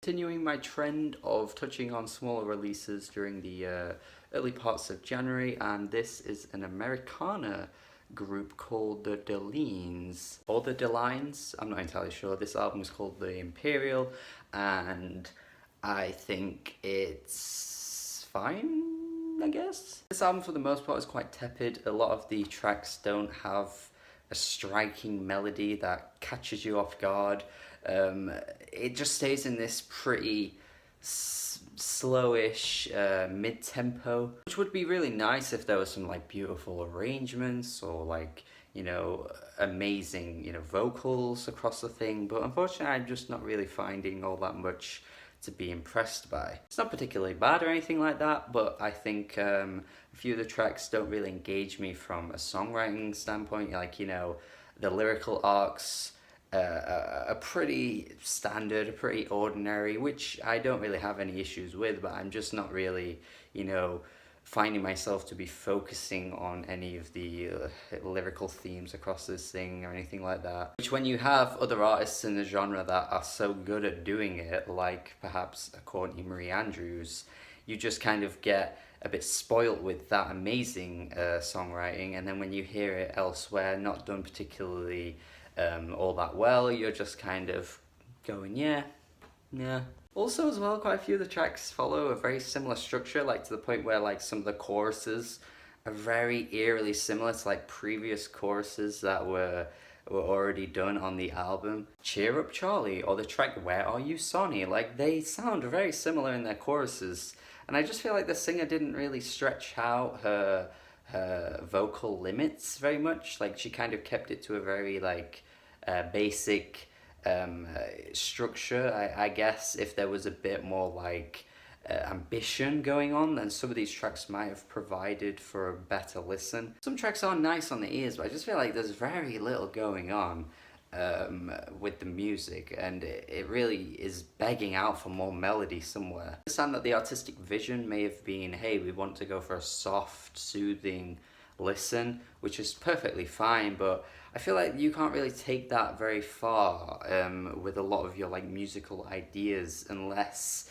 Continuing my trend of touching on smaller releases during the early parts of January, and this is an Americana group called the Delines, or the Delines, I'm not entirely sure. This album is called the Imperial, and I think it's fine, I guess. This album for the most part is quite tepid. A lot of the tracks don't have a striking melody that catches you off guard. It just stays in this pretty slowish mid-tempo, which would be really nice if there was some like beautiful arrangements or like, you know, amazing, you know, vocals across the thing. But unfortunately, I'm just not really finding all that much to be impressed by. It's not particularly bad or anything like that, but I think a few of the tracks don't really engage me from a songwriting standpoint. Like, you know, the lyrical arcs are pretty standard, pretty ordinary, which I don't really have any issues with, but I'm just not really, you know, finding myself to be focusing on any of the lyrical themes across this thing or anything like that. Which, when you have other artists in the genre that are so good at doing it, like perhaps a Courtney Marie Andrews, you just kind of get a bit spoilt with that amazing songwriting, and then when you hear it elsewhere, not done particularly all that well, you're just kind of going, yeah. Also, as well, quite a few of the tracks follow a very similar structure, like to the point where like some of the choruses are very eerily similar to like previous choruses that were already done on the album. Cheer Up Charlie, or the track Where Are You Sonny, like they sound very similar in their choruses, and I just feel like the singer didn't really stretch out her vocal limits very much. Like, she kind of kept it to a very like basic structure. I guess if there was a bit more like ambition going on, then some of these tracks might have provided for a better listen. Some tracks are nice on the ears, but I just feel like there's very little going on with the music, and it really is begging out for more melody somewhere. I understand that the artistic vision may have been, hey, we want to go for a soft, soothing listen, which is perfectly fine, but I feel like you can't really take that very far with a lot of your like musical ideas unless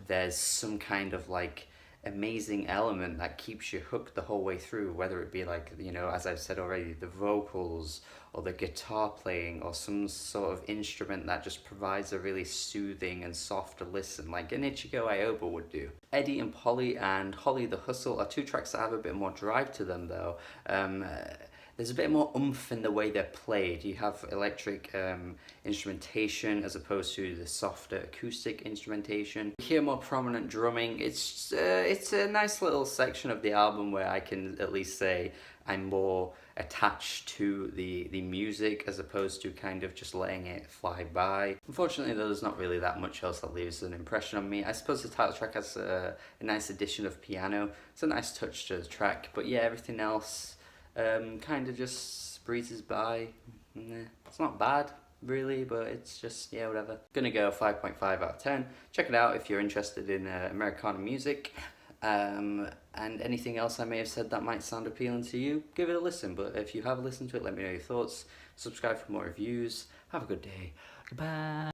there's some kind of like amazing element that keeps you hooked the whole way through, whether it be like, you know, as I've said already, the vocals or the guitar playing or some sort of instrument that just provides a really soothing and soft listen, like an Ichigo Aoba would do. Eddie and Polly and Holly the Hustle are two tracks that have a bit more drive to them though. There's a bit more oomph in the way they're played. You have electric instrumentation as opposed to the softer acoustic instrumentation. You hear more prominent drumming. It's a nice little section of the album where I can at least say I'm more attached to the music as opposed to kind of just letting it fly by. Unfortunately, there's not really that much else that leaves an impression on me. I suppose the title track has a nice addition of piano. It's a nice touch to the track, but yeah, everything else kind of just breezes by. It's not bad really, but it's just, yeah, whatever. Gonna go 5.5 out of 10. Check it out if you're interested in Americana music, and anything else I may have said that might sound appealing to you, give it a listen. But if you have listened to it, let me know your thoughts. Subscribe for more reviews. Have a good day. Goodbye.